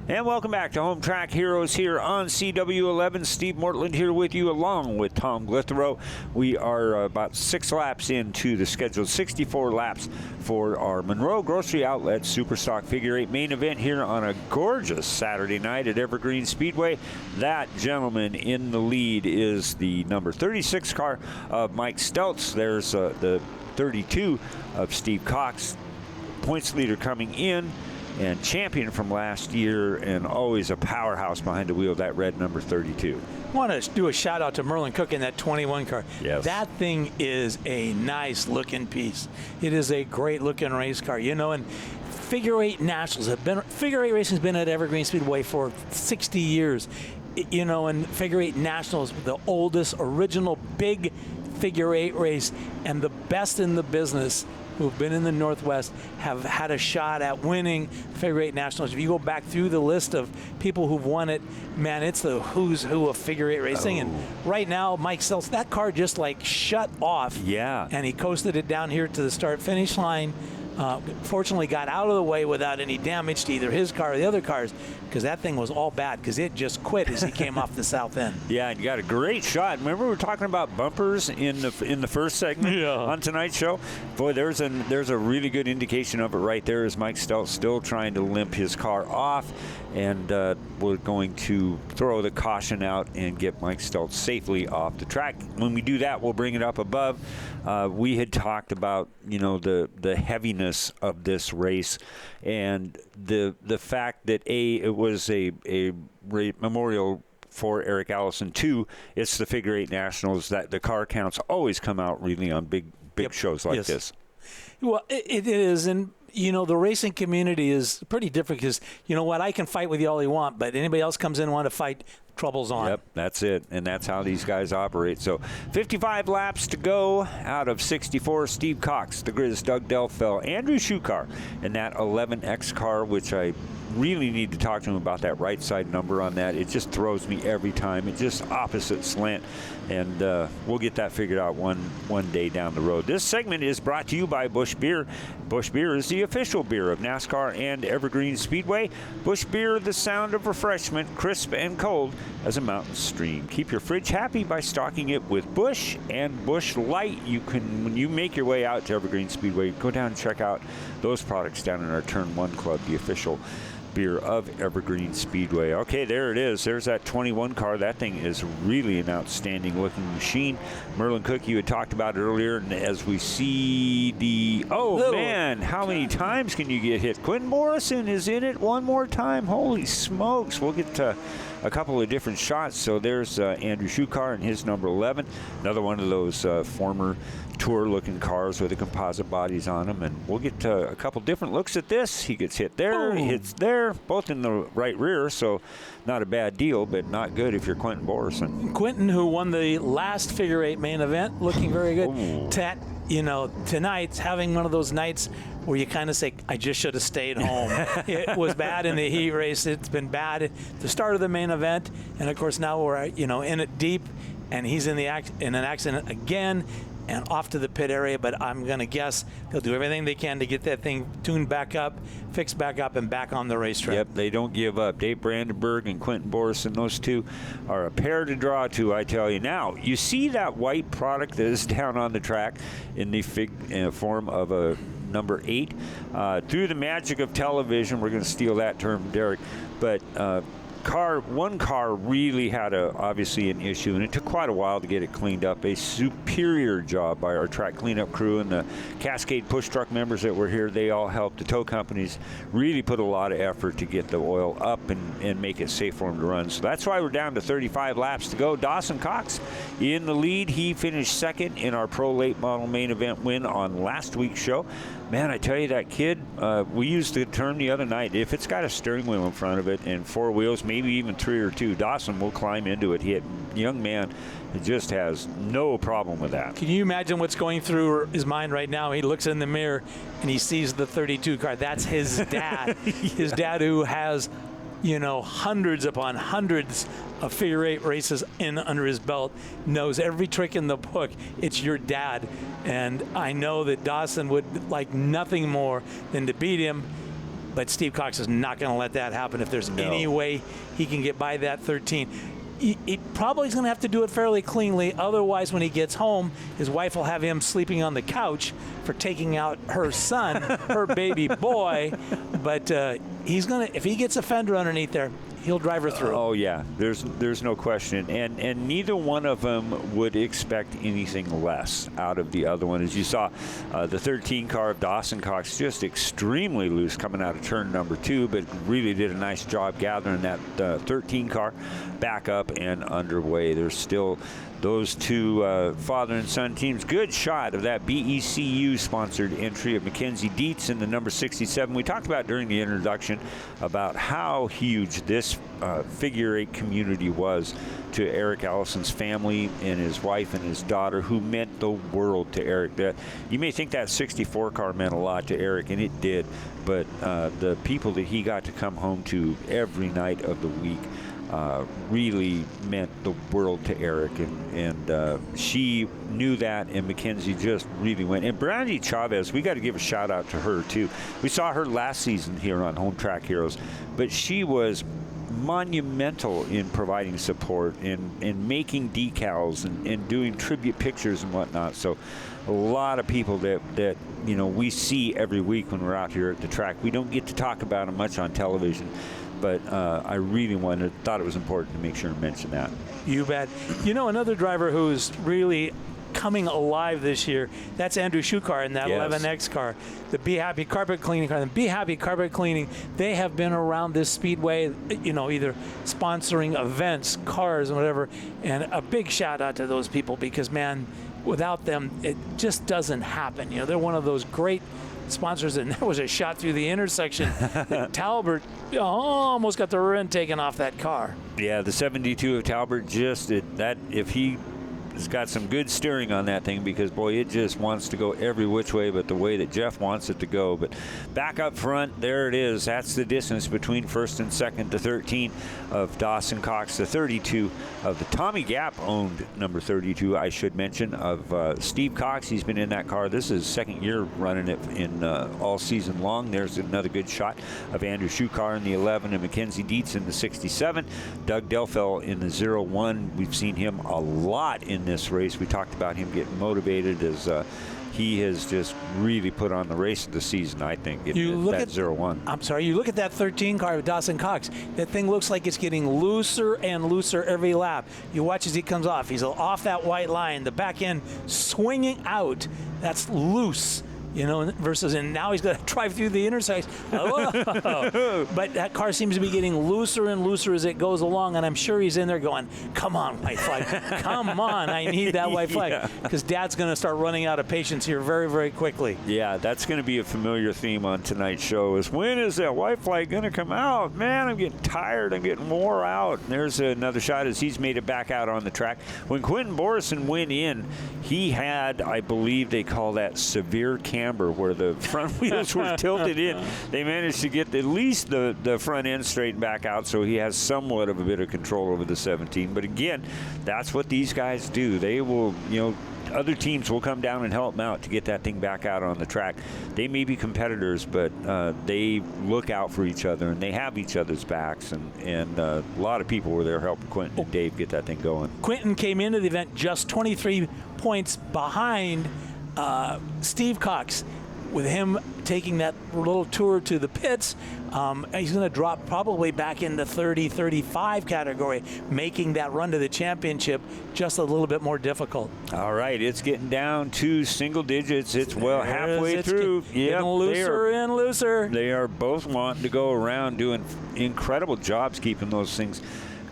And welcome back to Home Track Heroes here on CW11. Steve Mortland here with you along with Tom Glithero. We are about 6 laps into the scheduled 64 laps for our Monroe Grocery Outlet Superstock Figure 8 main event here on a gorgeous Saturday night at Evergreen Speedway. That gentleman in the lead is the number 36 car of Mike Stelz. There's the 32 of Steve Cox. Points leader coming in. And champion from last year, and always a powerhouse behind the wheel, that red number 32. I want to do a shout out to Merlin Cook in that 21 car. Yes. That thing is a nice looking piece. It is a great looking race car. You know, and Figure 8 Nationals have been, Figure 8 racing has been at Evergreen Speedway for 60 years. You know, and Figure 8 Nationals, the oldest original big Figure 8 race, and the best in the business who've been in the Northwest have had a shot at winning Figure 8 Nationals. If you go back through the list of people who've won it, man, it's the who's who of Figure 8 racing. And right now, Mike Stelz, that car just like shut off. Yeah. And he coasted it down here to the start-finish line. Fortunately got out of the way without any damage to either his car or the other cars, because that thing was all bad because it just quit as he came off the south end. Yeah, and you got a great shot. Remember we were talking about bumpers in the first segment on tonight's show? Boy, there's a really good indication of it right there as Mike Stelz still trying to limp his car off, and we're going to throw the caution out and get Mike Stelz safely off the track. When we do that, we'll bring it up above. We had talked about, you know, the heaviness of this race, and the fact that it was a memorial for Eric Allison. 2, it's the Figure 8 Nationals, that the car counts always come out really on big shows like this. Well, it is, and you know, the racing community is pretty different because, you know what, I can fight with you all you want, but anybody else comes in and want to fight, trouble's on. Yep, that's it, and that's how these guys operate. So 55 laps to go out of 64. Steve Cox, the Grizz, Doug Delfell, Andrew Shukar, and that 11X car, which I really need to talk to him about that right side number on that. It just throws me every time. It's just opposite slant, and we'll get that figured out one day down the road. This segment is brought to you by Busch Beer. Busch Beer is the official beer of NASCAR and Evergreen Speedway. Busch Beer, the sound of refreshment, crisp and cold as a mountain stream. Keep your fridge happy by stocking it with Busch and Busch Light. You can, when you make your way out to Evergreen Speedway, go down and check out those products down in our Turn 1 Club, the official beer of Evergreen Speedway. Okay, there it is. There's that 21 car. That thing is really an outstanding looking machine. Merlin Cook, you had talked about it earlier, and as we see the, man, how many times can you get hit? Quentin Morrison is in it one more time. Holy smokes. We'll get to a couple of different shots. So there's Andrew Shukar and his number 11. Another one of those former tour-looking cars with the composite bodies on them, and we'll get a couple different looks at this. He gets hit there, he hits there, both in the right rear, so not a bad deal, but not good if you're Quentin Morrison. Quentin, who won the last Figure 8 main event, looking very good. You know, tonight's having one of those nights where you kind of say, I just should have stayed home. It was bad in the heat race. It's been bad at the start of the main event, and of course now we're, you know, in it deep, and he's in an accident again and off to the pit area, but I'm going to guess they'll do everything they can to get that thing tuned back up, fixed back up, and back on the racetrack. Yep, they don't give up. Dave Brandenburg and Quentin Morrison, those two are a pair to draw to, I tell you. Now, you see that white product that is down on the track in the form of a number 8. Through the magic of television, we're going to steal that term from Derek, but one car really had obviously an issue, and it took quite a while to get it cleaned up. A superior job by our track cleanup crew and the Cascade push truck members that were here. They all helped. The tow companies really put a lot of effort to get the oil up and make it safe for them to run. So that's why we're down to 35 laps to go. Dawson Cox in the lead. He finished second in our Pro Late Model main event win on last week's show. Man, I tell you, that kid, we used the term the other night, if it's got a steering wheel in front of it and 4 wheels, maybe even 3 or 2, Dawson will climb into it. Young man just has no problem with that. Can you imagine what's going through his mind right now? He looks in the mirror and he sees the 32 car. That's his dad. His dad, who has, you know, hundreds upon hundreds of Figure 8 races under his belt, knows every trick in the book. It's your dad. And I know that Dawson would like nothing more than to beat him But Steve Cox is not going to let that happen if there's any way he can get by that 13. He probably is going to have to do it fairly cleanly. Otherwise, when he gets home, his wife will have him sleeping on the couch for taking out her son, her baby boy. But he's going to, if he gets a fender underneath there, he'll drive her through. Oh yeah, there's no question, and neither one of them would expect anything less out of the other one. As you saw, the 13 car of Dawson Cox just extremely loose coming out of turn number 2, but really did a nice job gathering that 13 car back up and underway. There's still those two father and son teams. Good shot of that BECU sponsored entry of Mackenzie Dietz in the number 67. We talked about during the introduction about how huge this figure 8 community was to Eric Allison's family and his wife and his daughter, who meant the world to Eric. That you may think that 64 car meant a lot to Eric, and it did, but the people that he got to come home to every night of the week really meant the world to Eric, and she knew that, and Mackenzie just really went. And Brandy Chavez, we got to give a shout out to her too. We saw her last season here on Home Track Heroes, but she was monumental in providing support and making decals and doing tribute pictures and whatnot. So a lot of people that you know we see every week when we're out here at the track. We don't get to talk about them much on television, but I really thought it was important to make sure and mention that. You bet. You know, another driver who's really coming alive this year, that's Andrew Shukar in that 11X car. The Be Happy carpet cleaning car. The Be Happy carpet cleaning, they have been around this speedway, you know, either sponsoring events, cars, and whatever. And a big shout out to those people, because, man, without them, it just doesn't happen. You know, they're one of those great sponsors, and there was a shot through the intersection that Talbert almost got the rear end taken off that car. Yeah, the 72 of Talbert, just that if he has got some good steering on that thing, because boy, it just wants to go every which way but the way that Jeff wants it to go. But back up front, there it is. That's the distance between first and second. The 13 of Dawson Cox, the 32 of the Tommy Gap owned number 32, I should mention, of Steve Cox. He's been in that car. This is his second year running it in all season long. There's another good shot of Andrew Shukar in the 11 and Mackenzie Dietz in the 67. Doug Delfell in the 01. We've seen him a lot in this race. We talked about him getting motivated as he has just really put on the race of the season, I think. You look at 01. I'm sorry. You look at that 13 car of Dawson Cox. That thing looks like it's getting looser and looser every lap. You watch as he comes off. He's off that white line. The back end swinging out. That's loose. You know, versus, and now he's going to drive through the intersection. But that car seems to be getting looser and looser as it goes along, and I'm sure he's in there going, come on, white flag. Come on, I need that white flag. Because Dad's going to start running out of patience here very, very quickly. Yeah, that's going to be a familiar theme on tonight's show, is when is that white flag going to come out? Man, I'm getting tired. I'm getting wore out. And there's another shot as he's made it back out on the track. When Quentin Borison went in, he had, I believe they call that severe camber, where the front wheels were tilted in. They managed to get at least the front end straightened back out, so he has somewhat of a bit of control over the 17. But again, that's what these guys do. They will, you know, other teams will come down and help them out to get that thing back out on the track. They may be competitors, but they look out for each other, and they have each other's backs, and a lot of people were there helping Quentin and Dave get that thing going. Quentin came into the event just 23 points behind Steve Cox. With him taking that little tour to the pits, he's going to drop probably back in the 30-35 category, making that run to the championship just a little bit more difficult. All right, it's getting down to single digits. It's well halfway through. Getting looser and looser. They are both wanting to go around, doing incredible jobs keeping those things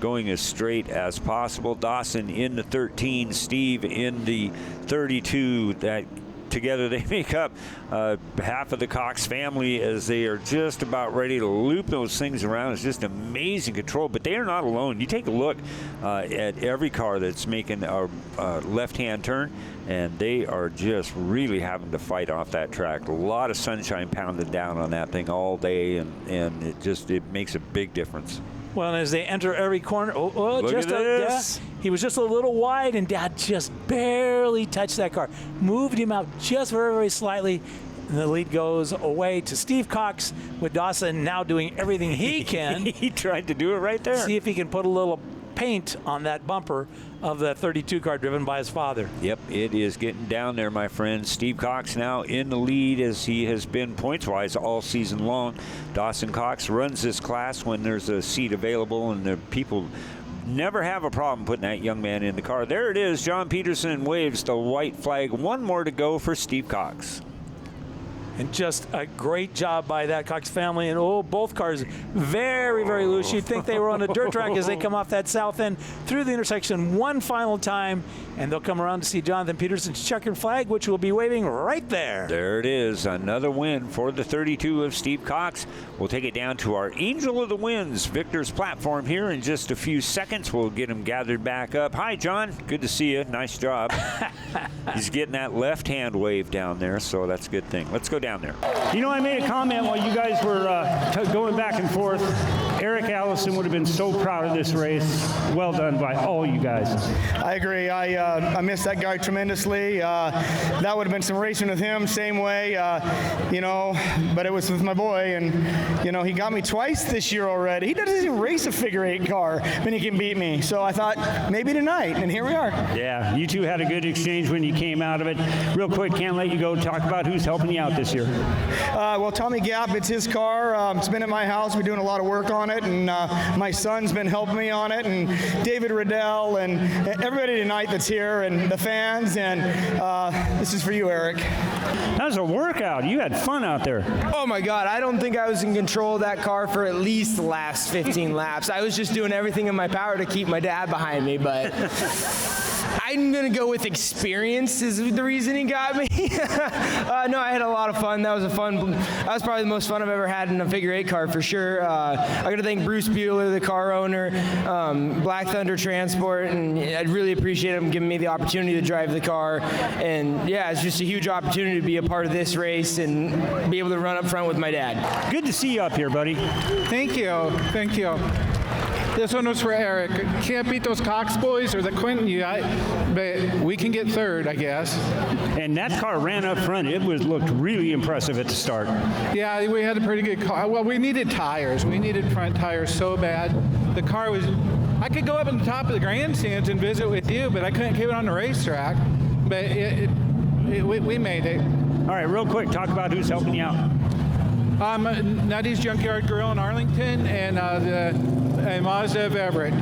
going as straight as possible. Dawson in the 13, Steve in the 32. That together they make up half of the Cox family, as they are just about ready to loop those things around. It's just amazing control, but they are not alone. You take a look at every car that's making a left-hand turn, and they are just really having to fight off that track. A lot of sunshine pounded down on that thing all day, and it makes a big difference. Well, and as they enter every corner, he was just a little wide, and Dad just barely touched that car. Moved him out just very, very slightly. And the lead goes away to Steve Cox, with Dawson now doing everything he can. He tried to do it right there. See if he can put a little paint on that bumper of the 32 car driven by his father. Yep, it is getting down there, my friend. Steve Cox now in the lead, as he has been points-wise all season long. Dawson Cox runs this class when there's a seat available, and the people never have a problem putting that young man in the car. There it is. John Peterson waves the white flag. One more to go for Steve Cox. And just a great job by that Cox family. And both cars very, very loose. You'd think they were on a dirt track as they come off that south end through the intersection one final time. And they'll come around to see Jonathan Peterson's checkered flag, which will be waving right there. There it is. Another win for the 32 of Steve Cox. We'll take it down to our Angel of the Winds, Victor's platform here in just a few seconds. We'll get him gathered back up. Hi, John. Good to see you. Nice job. He's getting that left hand wave down there, so that's a good thing. Let's go down there. You know, I made a comment while you guys were going back and forth. Eric Allison would have been so proud of this race. Well done by all you guys. I agree. I miss that guy tremendously. That would have been some racing with him, same way, but it was with my boy, and, he got me twice this year already. He doesn't even race a figure-8 car, and he can beat me. So I thought, maybe tonight, and here we are. Yeah, you two had a good exchange when you came out of it. Real quick, can't let you go. Talk about who's helping you out this year. Well, Tommy Gap, it's his car. It's been at my house. We're doing a lot of work on it, and my son's been helping me on it, and David Riddell, and everybody tonight that's here, and the fans, and this is for you, Eric. That was a workout. You had fun out there. Oh my God, I don't think I was in control of that car for at least the last 15 laps. I was just doing everything in my power to keep my dad behind me, but I'm going to go with experience is the reason he got me. No, I had a lot of fun. That was probably the most fun I've ever had in a figure-8 car for sure. I got to thank Bruce Bueller, the car owner, Black Thunder Transport, and I really appreciate him giving me the opportunity to drive the car. And yeah, it's just a huge opportunity to be a part of this race and be able to run up front with my dad. Good to see you up here, buddy. Thank you. Thank you. This one was for Eric. Can't beat those Cox boys or the Quinton, but we can get third, I guess. And that car ran up front. It looked really impressive at the start. Yeah, we had a pretty good car. Well, we needed tires. We needed front tires so bad. The car was, I could go up on the top of the grandstands and visit with you, but I couldn't keep it on the racetrack. But we made it. All right, real quick, talk about who's helping you out. Nutty's Junkyard Grill in Arlington and Mazda of Everett.